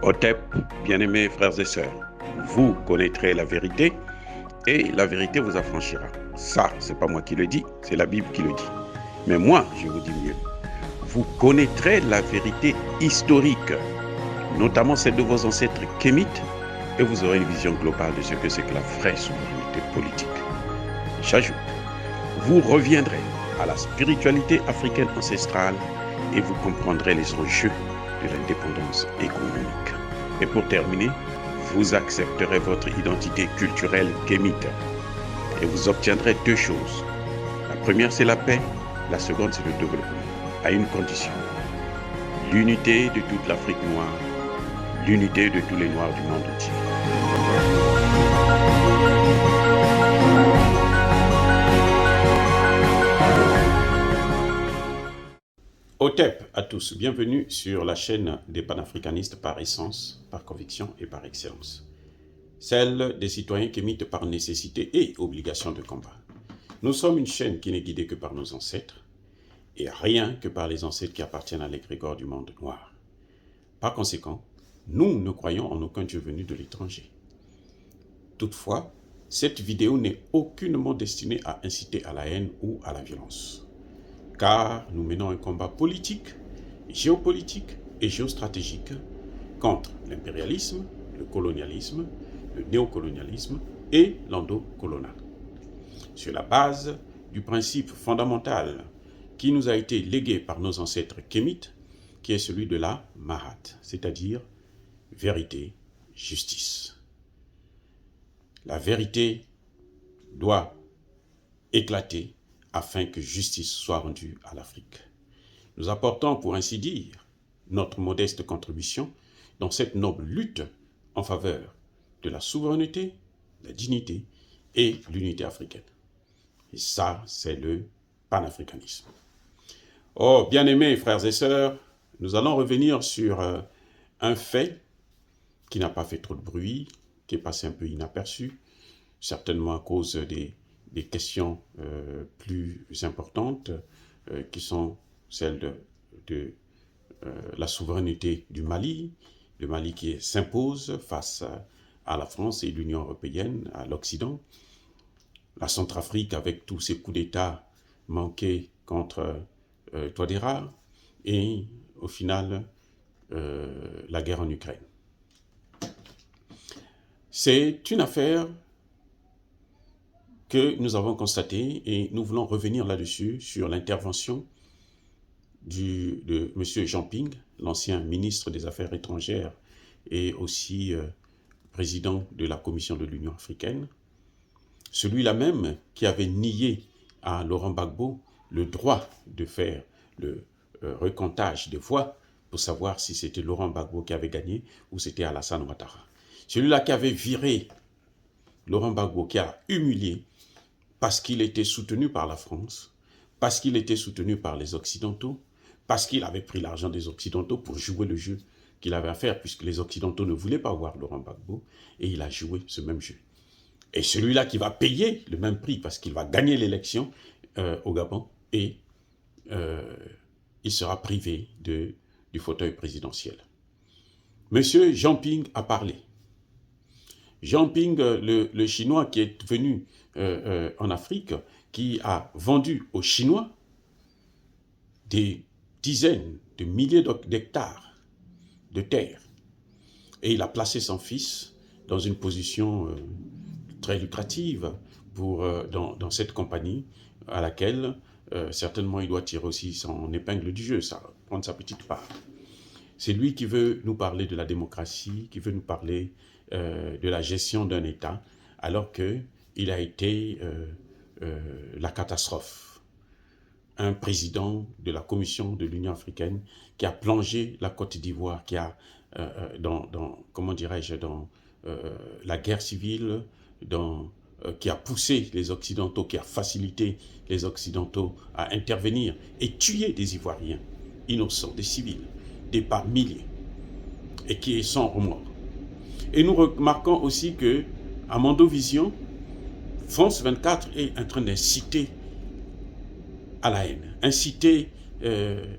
Otep, bien-aimés frères et sœurs, vous connaîtrez la vérité et la vérité vous affranchira. Ça, c'est pas moi qui le dis, c'est la Bible qui le dit. Mais moi, je vous dis mieux. Vous connaîtrez la vérité historique, notamment celle de vos ancêtres kémites, et vous aurez une vision globale de ce que c'est que la vraie souveraineté politique. J'ajoute, vous reviendrez à la spiritualité africaine ancestrale et vous comprendrez les enjeux de l'indépendance économique. Et pour terminer, vous accepterez votre identité culturelle kémite et vous obtiendrez deux choses. La première, c'est la paix. La seconde, c'est le développement, à une condition. L'unité de toute l'Afrique noire, l'unité de tous les Noirs du monde entier. Otep à tous, bienvenue sur la chaîne des panafricanistes par essence, par conviction et par excellence. Celle des citoyens kémites par nécessité et obligation de combat. Nous sommes une chaîne qui n'est guidée que par nos ancêtres et rien que par les ancêtres qui appartiennent à l'égrégore du monde noir. Par conséquent, nous ne croyons en aucun Dieu venu de l'étranger. Toutefois, cette vidéo n'est aucunement destinée à inciter à la haine ou à la violence. Car nous menons un combat politique, géopolitique et géostratégique contre l'impérialisme, le colonialisme, le néocolonialisme et l'endocolonial. Sur la base du principe fondamental qui nous a été légué par nos ancêtres kémites, qui est celui de la Mahat, c'est-à-dire vérité, justice. La vérité doit éclater afin que justice soit rendue à l'Afrique. Nous apportons, pour ainsi dire, notre modeste contribution dans cette noble lutte en faveur de la souveraineté, la dignité et l'unité africaine. Et ça, c'est le panafricanisme. Oh, bien-aimés frères et sœurs, nous allons revenir sur un fait qui n'a pas fait trop de bruit, qui est passé un peu inaperçu, certainement à cause des questions plus importantes qui sont celles de la souveraineté du Mali, le Mali qui s'impose face à la France et l'Union européenne, à l'Occident, la Centrafrique avec tous ses coups d'État manqués contre Touadéra et au final la guerre en Ukraine. C'est une affaire que nous avons constaté et nous voulons revenir là-dessus sur l'intervention de M. Jean Ping, l'ancien ministre des Affaires étrangères et aussi président de la Commission de l'Union africaine, celui-là même qui avait nié à Laurent Gbagbo le droit de faire le recomptage des voix pour savoir si c'était Laurent Gbagbo qui avait gagné ou c'était Alassane Ouattara. Celui-là qui avait viré Laurent Gbagbo, qui a humilié parce qu'il était soutenu par la France, parce qu'il était soutenu par les Occidentaux, parce qu'il avait pris l'argent des Occidentaux pour jouer le jeu qu'il avait à faire, puisque les Occidentaux ne voulaient pas voir Laurent Gbagbo, et il a joué ce même jeu. Et celui-là qui va payer le même prix, parce qu'il va gagner l'élection au Gabon, et il sera privé du fauteuil présidentiel. Monsieur Jean Ping a parlé. Jean Ping, le Chinois qui est venu en Afrique, qui a vendu aux Chinois des dizaines de milliers d'hectares de terre. Et il a placé son fils dans une position très lucrative dans cette compagnie à laquelle certainement il doit tirer aussi son épingle du jeu, prendre sa petite part. C'est lui qui veut nous parler de la démocratie, qui veut nous parler de la gestion d'un État, alors qu'il a été la catastrophe. Un président de la Commission de l'Union africaine qui a plongé la Côte d'Ivoire, qui a, comment dirais-je, dans la guerre civile, qui a poussé les Occidentaux, qui a facilité les Occidentaux à intervenir et tuer des Ivoiriens innocents, des civils, des par milliers, et qui est sans remords. Et nous remarquons aussi que à Mondovision, France 24 est en train d'inciter à la haine, inciter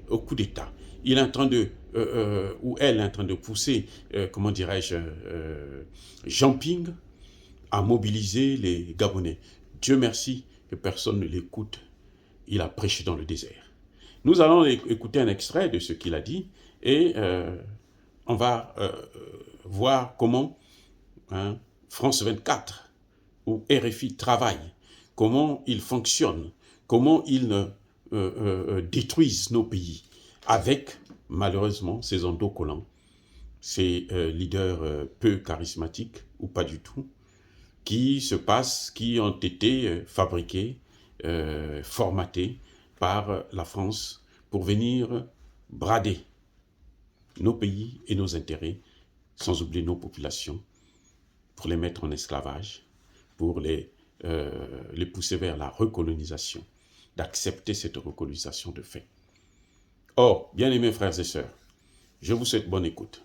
au coup d'État. Il est en train de ou elle est en train de pousser, comment dirais-je, Jean Ping à mobiliser les Gabonais. Dieu merci que personne ne l'écoute. Il a prêché dans le désert. Nous allons écouter un extrait de ce qu'il a dit et on va voir comment France 24 ou RFI travaillent, comment ils fonctionnent, comment ils détruisent nos pays avec, malheureusement, ces endocollants, ces leaders peu charismatiques ou pas du tout, qui ont été fabriqués, formatés par la France pour venir brader nos pays et nos intérêts, sans oublier nos populations, pour les mettre en esclavage, pour les pousser vers la recolonisation, d'accepter cette recolonisation de fait. Or, bien-aimés frères et sœurs, je vous souhaite bonne écoute.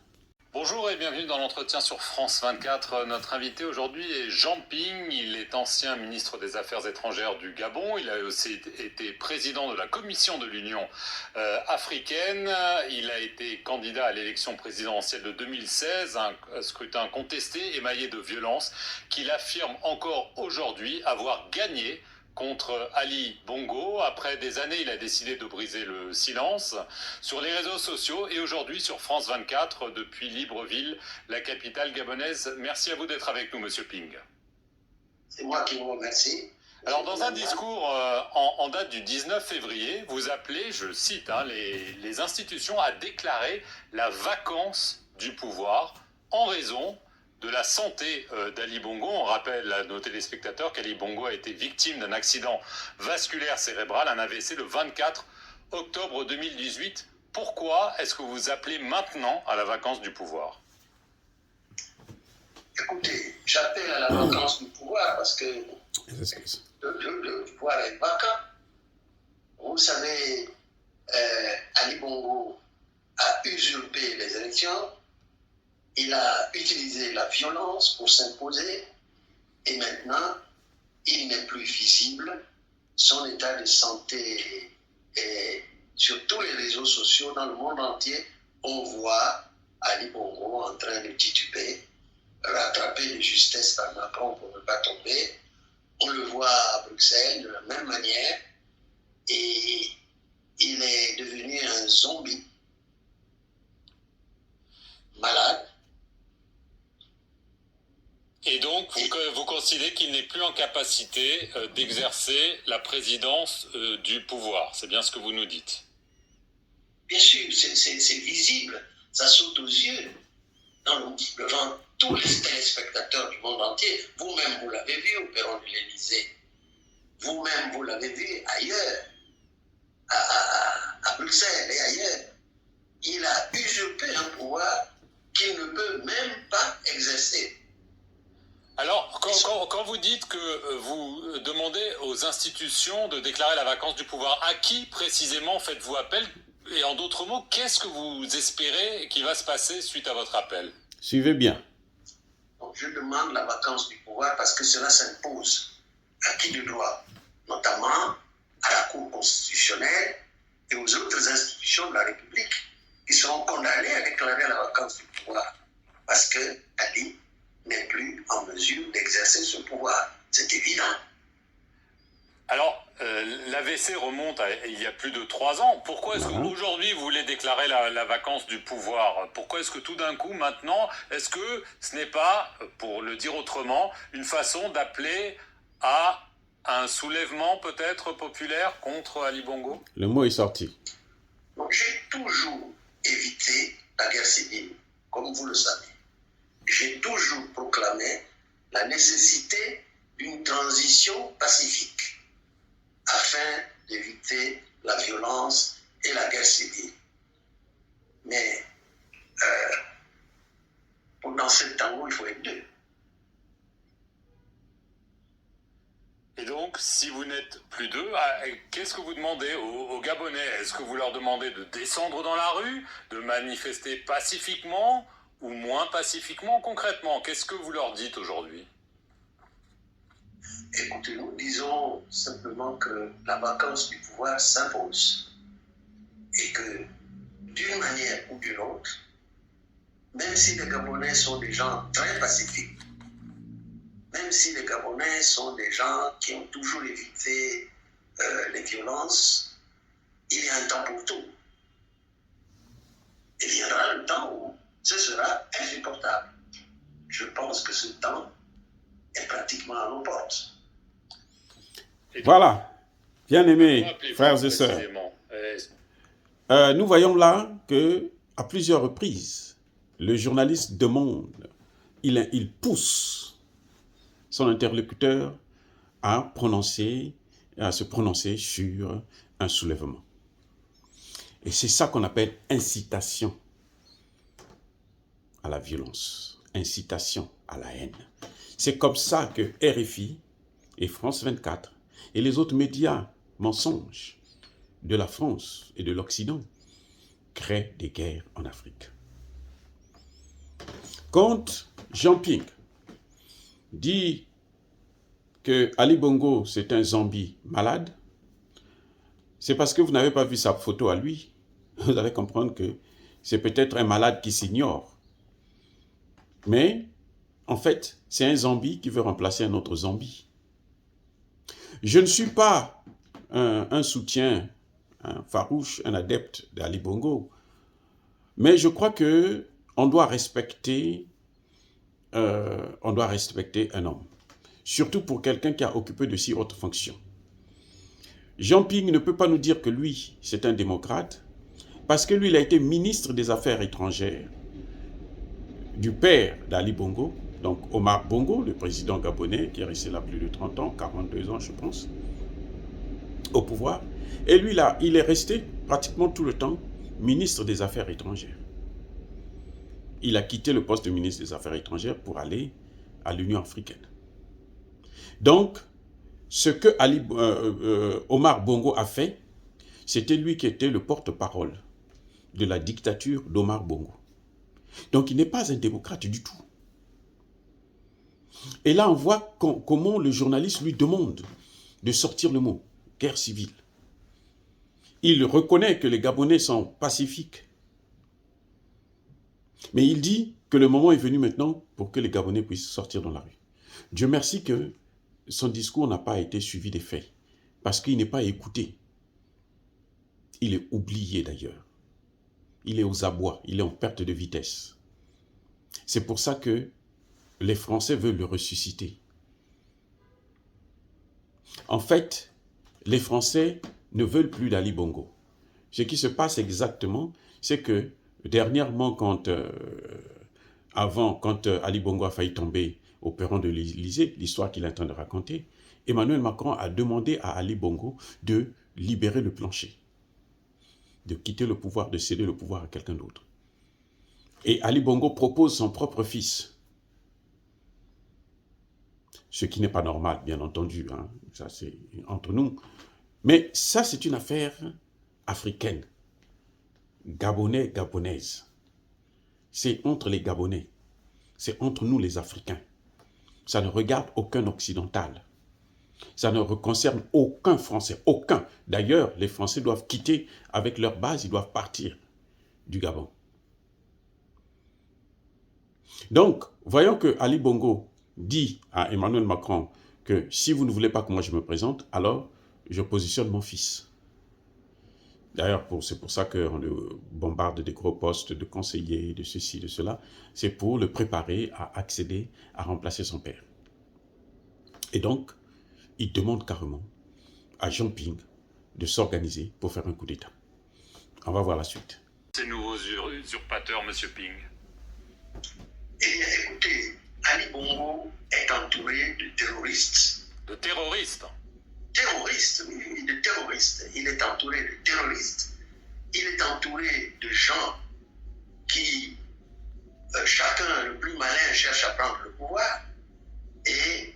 Bonjour et bienvenue dans l'entretien sur France 24. Notre invité aujourd'hui est Jean Ping. Il est ancien ministre des Affaires étrangères du Gabon. Il a aussi été président de la Commission de l'Union africaine. Il a été candidat à l'élection présidentielle de 2016, un scrutin contesté, émaillé de violence, qu'il affirme encore aujourd'hui avoir gagné contre Ali Bongo. Après des années, il a décidé de briser le silence sur les réseaux sociaux et aujourd'hui sur France 24 depuis Libreville, la capitale gabonaise. Merci à vous d'être avec nous, Monsieur Ping. C'est moi qui vous remercie. Alors, dans un discours en date du 19 février, vous appelez, je cite, les institutions à déclarer la vacance du pouvoir en raison de la santé d'Ali Bongo. On rappelle à nos téléspectateurs qu'Ali Bongo a été victime d'un accident vasculaire cérébral, un AVC, le 24 octobre 2018. Pourquoi est-ce que vous appelez maintenant à la vacance du pouvoir? Écoutez, j'appelle à la vacance du pouvoir parce que le pouvoir est vacant. Vous savez, Ali Bongo a usurpé les élections. Il a utilisé la violence pour s'imposer et maintenant, il n'est plus visible. Son état de santé est sur tous les réseaux sociaux dans le monde entier. On voit Ali Bongo en train de tituber, rattrapé de justesse par Macron pour ne pas tomber. On le voit à Bruxelles de la même manière et il est devenu un zombie malade. Et donc, vous considérez qu'il n'est plus en capacité d'exercer la présidence du pouvoir. C'est bien ce que vous nous dites. Bien sûr, c'est visible, ça saute aux yeux devant tous les téléspectateurs du monde entier. Vous-même, vous l'avez vu au perron de l'Élysée. Vous-même, vous l'avez vu ailleurs, à Bruxelles et ailleurs. Il a usurpé un pouvoir qu'il ne peut même pas exercer. Alors, quand vous dites que vous demandez aux institutions de déclarer la vacance du pouvoir, à qui précisément faites-vous appel? Et en d'autres mots, qu'est-ce que vous espérez qui va se passer suite à votre appel? Suivez bien. Donc, je demande la vacance du pouvoir parce que cela s'impose à qui de droit, notamment à la Cour constitutionnelle et aux autres institutions de la République qui seront condamnées à déclarer la vacance du pouvoir parce que Ali n'est plus en mesure d'exercer ce pouvoir. C'est évident. Alors, l'AVC remonte à il y a plus de 3 ans. Pourquoi est-ce qu'aujourd'hui vous voulez déclarer la vacance du pouvoir? Pourquoi est-ce que tout d'un coup, maintenant, est-ce que ce n'est pas, pour le dire autrement, une façon d'appeler à un soulèvement peut-être populaire contre Ali Bongo? Le mot est sorti. Donc, j'ai toujours évité la guerre civile, comme vous le savez. J'ai toujours proclamé la nécessité d'une transition pacifique afin d'éviter la violence et la guerre civile. Mais pour danser le tango, il faut être deux. Et donc, si vous n'êtes plus deux, qu'est-ce que vous demandez aux Gabonais? Est-ce que vous leur demandez de descendre dans la rue, de manifester pacifiquement ou moins pacifiquement? Concrètement, qu'est-ce que vous leur dites aujourd'hui? Écoutez, nous disons simplement que la vacance du pouvoir s'impose et que d'une manière ou d'une autre, même si les Gabonais sont des gens très pacifiques, même si les Gabonais sont des gens qui ont toujours évité les violences, il y a un temps pour tout. Il viendra le temps où ce sera insupportable. Je pense que ce temps est pratiquement à nos portes. Voilà, bien-aimés frères et sœurs, nous voyons là que à plusieurs reprises, le journaliste demande, il pousse son interlocuteur à se prononcer sur un soulèvement. Et c'est ça qu'on appelle incitation à la violence, incitation à la haine. C'est comme ça que RFI et France 24 et les autres médias mensonges de la France et de l'Occident créent des guerres en Afrique. Quand Jean Ping dit que Ali Bongo c'est un zombie malade, c'est parce que vous n'avez pas vu sa photo à lui. Vous allez comprendre que c'est peut-être un malade qui s'ignore. Mais, en fait, c'est un zombie qui veut remplacer un autre zombie. Je ne suis pas un soutien, un farouche, un adepte d'Ali Bongo, mais je crois que on doit respecter un homme, surtout pour quelqu'un qui a occupé de si hautes fonctions. Jean Ping ne peut pas nous dire que lui, c'est un démocrate, parce que lui, il a été ministre des Affaires étrangères du père d'Ali Bongo, donc Omar Bongo, le président gabonais, qui est resté là plus de 30 ans, 42 ans, je pense, au pouvoir. Et lui, là, il est resté pratiquement tout le temps ministre des Affaires étrangères. Il a quitté le poste de ministre des Affaires étrangères pour aller à l'Union africaine. Donc, ce que Omar Bongo a fait, c'était lui qui était le porte-parole de la dictature d'Omar Bongo. Donc, il n'est pas un démocrate du tout. Et là, on voit comment le journaliste lui demande de sortir le mot « guerre civile ». Il reconnaît que les Gabonais sont pacifiques. Mais il dit que le moment est venu maintenant pour que les Gabonais puissent sortir dans la rue. Dieu merci que son discours n'a pas été suivi des faits, parce qu'il n'est pas écouté. Il est oublié d'ailleurs. Il est aux abois, il est en perte de vitesse. C'est pour ça que les Français veulent le ressusciter. En fait, les Français ne veulent plus d'Ali Bongo. Ce qui se passe exactement, c'est que dernièrement, quand Ali Bongo a failli tomber au perron de l'Élysée, l'histoire qu'il est en train de raconter, Emmanuel Macron a demandé à Ali Bongo de libérer le plancher, de quitter le pouvoir, de céder le pouvoir à quelqu'un d'autre. Et Ali Bongo propose son propre fils. Ce qui n'est pas normal, bien entendu, hein. Ça c'est entre nous. Mais ça c'est une affaire africaine, gabonais, gabonaise. C'est entre les Gabonais, c'est entre nous les Africains. Ça ne regarde aucun occidental. Ça ne concerne aucun Français, aucun. D'ailleurs, les Français doivent quitter avec leur base, ils doivent partir du Gabon. Donc, voyons que Ali Bongo dit à Emmanuel Macron que si vous ne voulez pas que moi je me présente, alors je positionne mon fils. D'ailleurs, c'est pour ça qu'on le bombarde des gros postes de conseiller, de ceci, de cela. C'est pour le préparer à accéder, à remplacer son père. Et donc, il demande carrément à Jean Ping de s'organiser pour faire un coup d'État. On va voir la suite. Ces nouveaux usurpateurs, M. Ping. Eh bien, écoutez, Ali Bongo est entouré de terroristes. De terroristes? Terroristes, oui, de terroristes. Il est entouré de terroristes. Il est entouré de gens qui, chacun le plus malin, cherche à prendre le pouvoir. Et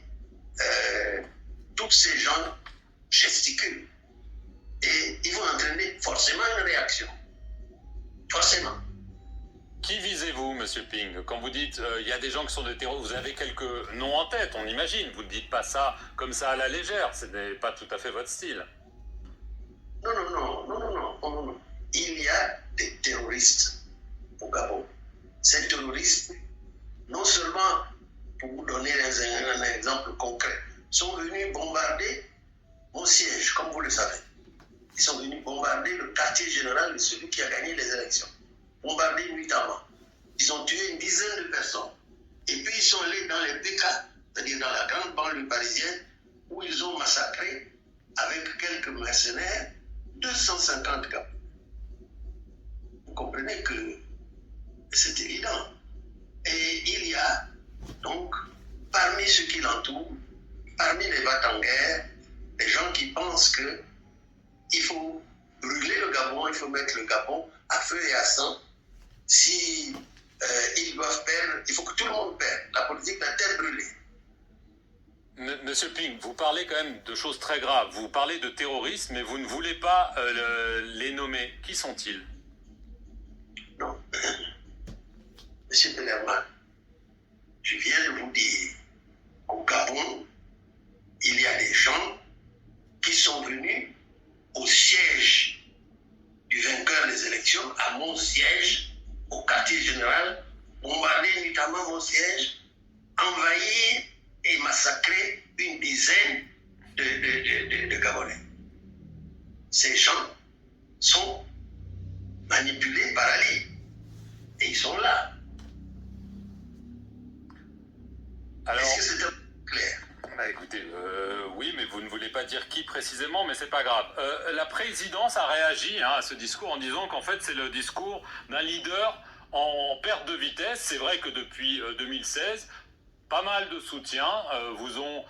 tous ces gens gesticulent. Et ils vont entraîner forcément une réaction. Forcément. Qui visez-vous, M. Ping? Quand vous dites il y a des gens qui sont des terroristes, vous avez quelques noms en tête, on imagine. Vous ne dites pas ça comme ça à la légère, ce n'est pas tout à fait votre style. Non. Il y a des terroristes au Gabon. Ces terroristes, non seulement, pour vous donner un exemple concret, sont venus bombarder mon siège, comme vous le savez. Ils sont venus bombarder le quartier général de celui qui a gagné les élections. Bombarder nuitamment. Ils ont tué une dizaine de personnes. Et puis ils sont allés dans les PK, c'est-à-dire dans la grande banlieue parisienne, où ils ont massacré, avec quelques mercenaires, 250 Gabons. Vous comprenez que c'est évident. Et il y a donc, parmi ceux qui l'entourent, parmi les va-t-en-guerre, des gens qui pensent qu'il faut brûler le Gabon, il faut mettre le Gabon à feu et à sang. Si ils doivent perdre, il faut que tout le monde perde. La politique de la terre brûlée. Monsieur Ping, vous parlez quand même de choses très graves. Vous parlez de terrorisme, mais vous ne voulez pas les nommer. Qui sont-ils? Non. Monsieur Pellerman, je viens de vous dire qu'au Gabon, il y a des gens qui sont venus au siège du vainqueur des élections, à mon siège, au quartier général, bombarder notamment mon siège, envahir et massacrer une dizaine de Gabonais. Ces gens sont manipulés par Ali. Et ils sont là. Alors, est-ce que c'est clair? Écoutez, oui, mais vous ne voulez pas dire qui précisément, mais c'est pas grave. La présidence a réagi à ce discours en disant qu'en fait c'est le discours d'un leader en perte de vitesse. C'est vrai que depuis 2016, pas mal de soutiens vous ont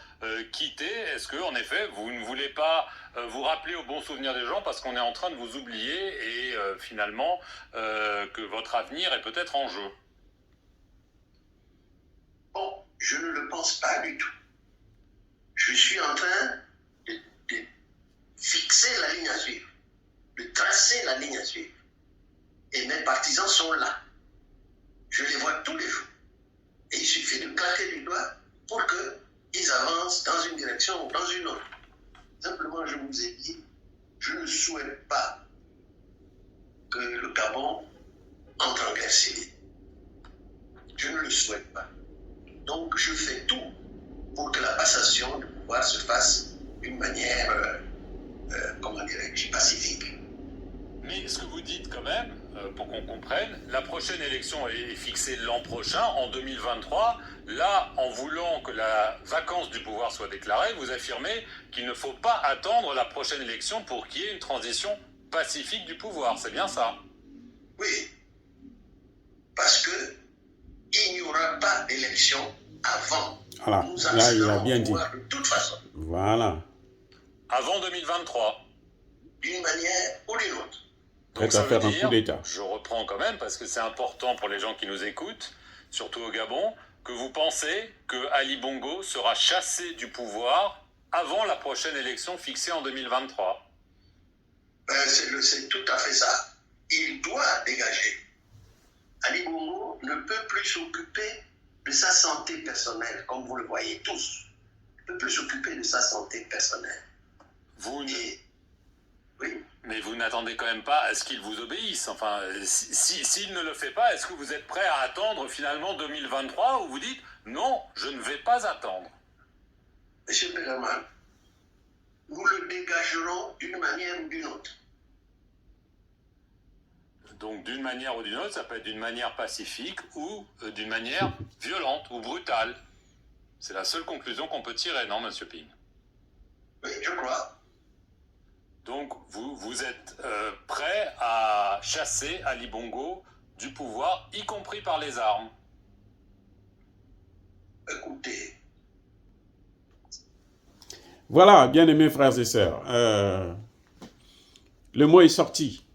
quitté. Est-ce que, en effet, vous ne voulez pas vous rappeler au bon souvenir des gens parce qu'on est en train de vous oublier et finalement que votre avenir est peut-être en jeu? Bon, je ne le pense pas du tout. Je suis en train de fixer la ligne à suivre, de tracer la ligne à suivre. Et mes partisans sont là. Je les vois tous les jours. Et il suffit de claquer du doigt pour qu'ils avancent dans une direction ou dans une autre. Simplement, je vous ai dit, je ne souhaite pas que le Gabon entre en guerre civile. Je ne le souhaite pas. Donc, je fais tout pour que la passation de pouvoir se fasse d'une manière, comment dirais-je, pacifique. Mais ce que vous dites quand même, pour qu'on comprenne, la prochaine élection est fixée l'an prochain, en 2023. Là, en voulant que la vacance du pouvoir soit déclarée, vous affirmez qu'il ne faut pas attendre la prochaine élection pour qu'il y ait une transition pacifique du pouvoir. C'est bien ça? Oui, parce que il n'y aura pas d'élection avant. Voilà, là il a bien dit. De toute façon. Voilà. Avant 2023. D'une manière ou d'une autre. Donc ça veut dire, je reprends quand même parce que c'est important pour les gens qui nous écoutent, surtout au Gabon, que vous pensez que Ali Bongo sera chassé du pouvoir avant la prochaine élection fixée en 2023. C'est tout à fait ça. Il doit dégager. Ali Bongo ne peut plus s'occuper de sa santé personnelle, comme vous le voyez tous. Il ne peut plus s'occuper de sa santé personnelle. Oui. Mais vous n'attendez quand même pas à ce qu'il vous obéisse. Enfin, s'il ne le fait pas, est-ce que vous êtes prêt à attendre finalement 2023 ou vous dites non, je ne vais pas attendre? Monsieur Pellerman, nous le dégagerons d'une manière ou d'une autre. Donc d'une manière ou d'une autre, ça peut être d'une manière pacifique ou d'une manière violente ou brutale. C'est la seule conclusion qu'on peut tirer, non, Monsieur Ping? Oui, je crois. Donc vous êtes prêt à chasser Ali Bongo du pouvoir, y compris par les armes? Écoutez. Voilà, bien-aimés frères et sœurs, le mot est sorti.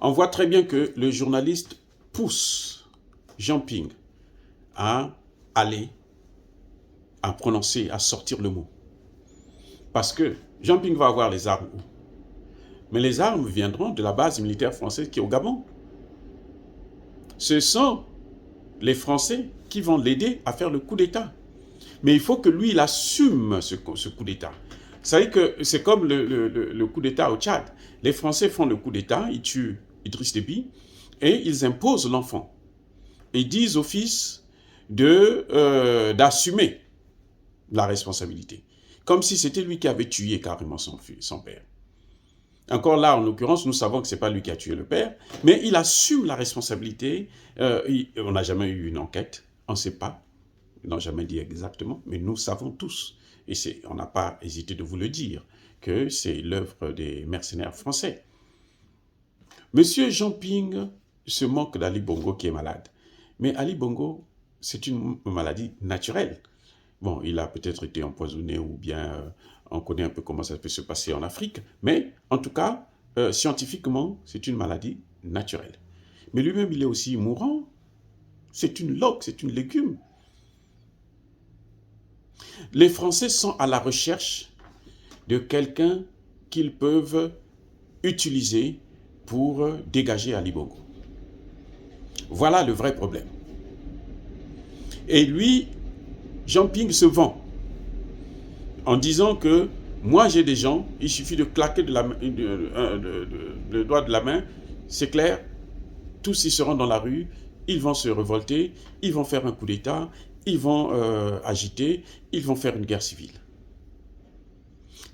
On voit très bien que le journaliste pousse Jean Ping à aller, à prononcer, à sortir le mot. Parce que Jean Ping va avoir les armes où? Mais les armes viendront de la base militaire française qui est au Gabon. Ce sont les Français qui vont l'aider à faire le coup d'État. Mais il faut que lui, il assume ce coup d'État. savez que c'est comme le coup d'État au Tchad. Les Français font le coup d'État, ils tuent Idriss Déby et ils imposent l'enfant. Ils disent au fils d'assumer la responsabilité. Comme si c'était lui qui avait tué carrément son père. Encore là, en l'occurrence, nous savons que ce n'est pas lui qui a tué le père, mais il assume la responsabilité. On n'a jamais eu une enquête, on ne sait pas. Ils n'ont jamais dit exactement, mais nous savons tous, et on n'a pas hésité de vous le dire, que c'est l'œuvre des mercenaires français. Monsieur Jean Ping se moque d'Ali Bongo qui est malade. Mais Ali Bongo, c'est une maladie naturelle. Bon, il a peut-être été empoisonné ou bien on connaît un peu comment ça peut se passer en Afrique, mais en tout cas, scientifiquement, c'est une maladie naturelle. Mais lui-même, il est aussi mourant. C'est une loque, c'est une légume. Les Français sont à la recherche de quelqu'un qu'ils peuvent utiliser pour dégager Ali Bongo. Voilà le vrai problème. Et lui, Jean Ping se vend en disant que moi j'ai des gens, il suffit de claquer le doigt de la main, c'est clair, tous ils seront dans la rue, ils vont se révolter, ils vont faire un coup d'État, ils vont agiter, ils vont faire une guerre civile.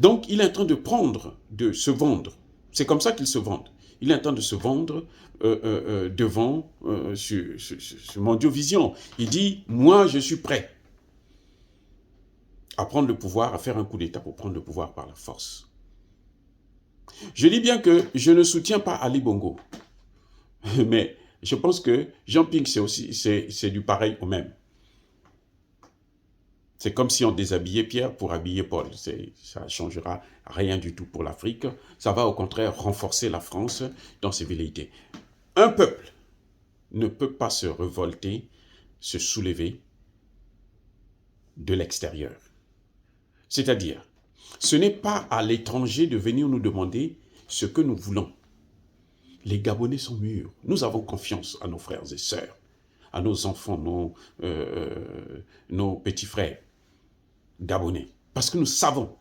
Donc il est en train de se vendre. C'est comme ça qu'il se vend. Il est en train de se vendre devant sur Mondiovision. Il dit, moi je suis prêt à prendre le pouvoir, à faire un coup d'État pour prendre le pouvoir par la force. Je dis bien que je ne soutiens pas Ali Bongo, mais je pense que Jean Ping, c'est du pareil au même. C'est comme si on déshabillait Pierre pour habiller Paul. Ça ne changera rien du tout pour l'Afrique. Ça va au contraire renforcer la France dans ses velléités. Un peuple ne peut pas se révolter, se soulever de l'extérieur. C'est-à-dire, ce n'est pas à l'étranger de venir nous demander ce que nous voulons. Les Gabonais sont mûrs. Nous avons confiance à nos frères et sœurs, à nos enfants, nos petits frères gabonais. Parce que nous savons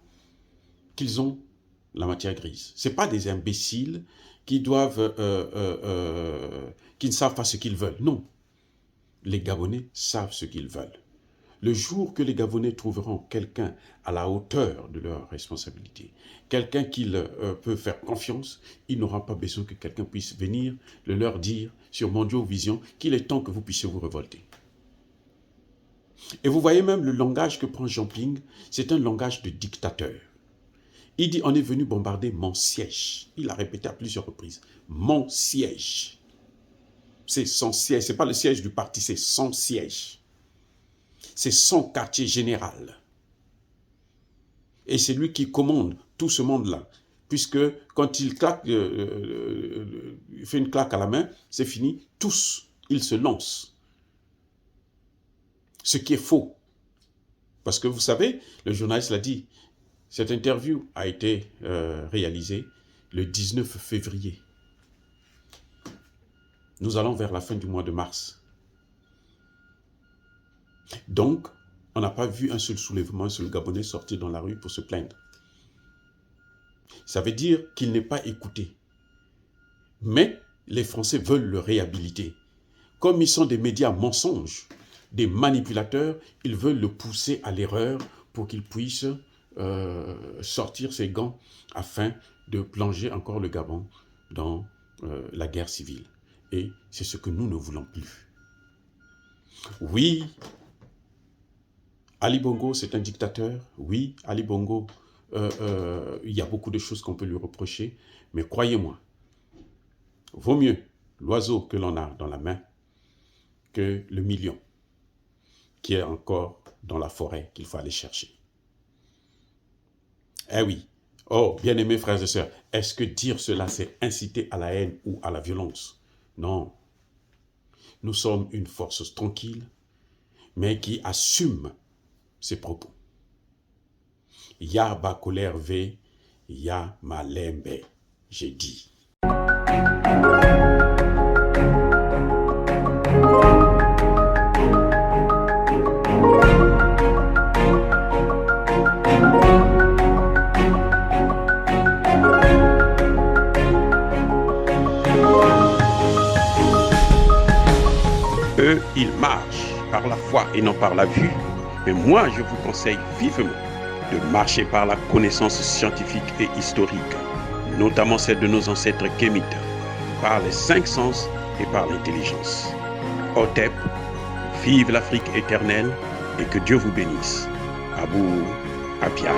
qu'ils ont la matière grise. Ce n'est pas des imbéciles qui ne savent pas ce qu'ils veulent. Non. Les Gabonais savent ce qu'ils veulent. Le jour que les Gabonais trouveront quelqu'un à la hauteur de leur responsabilité, quelqu'un qu'ils peuvent faire confiance, ils n'auront pas besoin que quelqu'un puisse venir le leur dire sur Mondiovision qu'il est temps que vous puissiez vous révolter. Et vous voyez même le langage que prend Jean Ping, c'est un langage de dictateur. Il dit, on est venu bombarder mon siège. Il a répété à plusieurs reprises, mon siège. C'est son siège, ce n'est pas le siège du parti, c'est son siège. C'est son quartier général. Et c'est lui qui commande tout ce monde-là. Puisque quand il claque, il fait une claque à la main, c'est fini. Tous, ils se lancent. Ce qui est faux. Parce que vous savez, le journaliste l'a dit, cette interview a été réalisée le 19 février. Nous allons vers la fin du mois de mars. Donc, on n'a pas vu un seul soulèvement, un seul Gabonais sortir dans la rue pour se plaindre. Ça veut dire qu'il n'est pas écouté. Mais les Français veulent le réhabiliter. Comme ils sont des médias mensonges, des manipulateurs, ils veulent le pousser à l'erreur pour qu'il puisse sortir ses gants afin de plonger encore le Gabon dans la guerre civile. Et c'est ce que nous ne voulons plus. Oui, Ali Bongo, c'est un dictateur. Oui, Ali Bongo, il y a beaucoup de choses qu'on peut lui reprocher. Mais croyez-moi, vaut mieux l'oiseau que l'on a dans la main que le million qui est encore dans la forêt qu'il faut aller chercher. Eh oui. Oh, bien-aimés frères et sœurs, est-ce que dire cela, c'est inciter à la haine ou à la violence? Non. Nous sommes une force tranquille, mais qui assume ses propos. Ya Bacolère V, Ya Malembe, j'ai dit. eux, ils marchent par la foi et non par la vue. Mais moi, je vous conseille vivement de marcher par la connaissance scientifique et historique, notamment celle de nos ancêtres kémites, par les 5 sens et par l'intelligence. Hotep, vive l'Afrique éternelle et que Dieu vous bénisse. Abou Apia.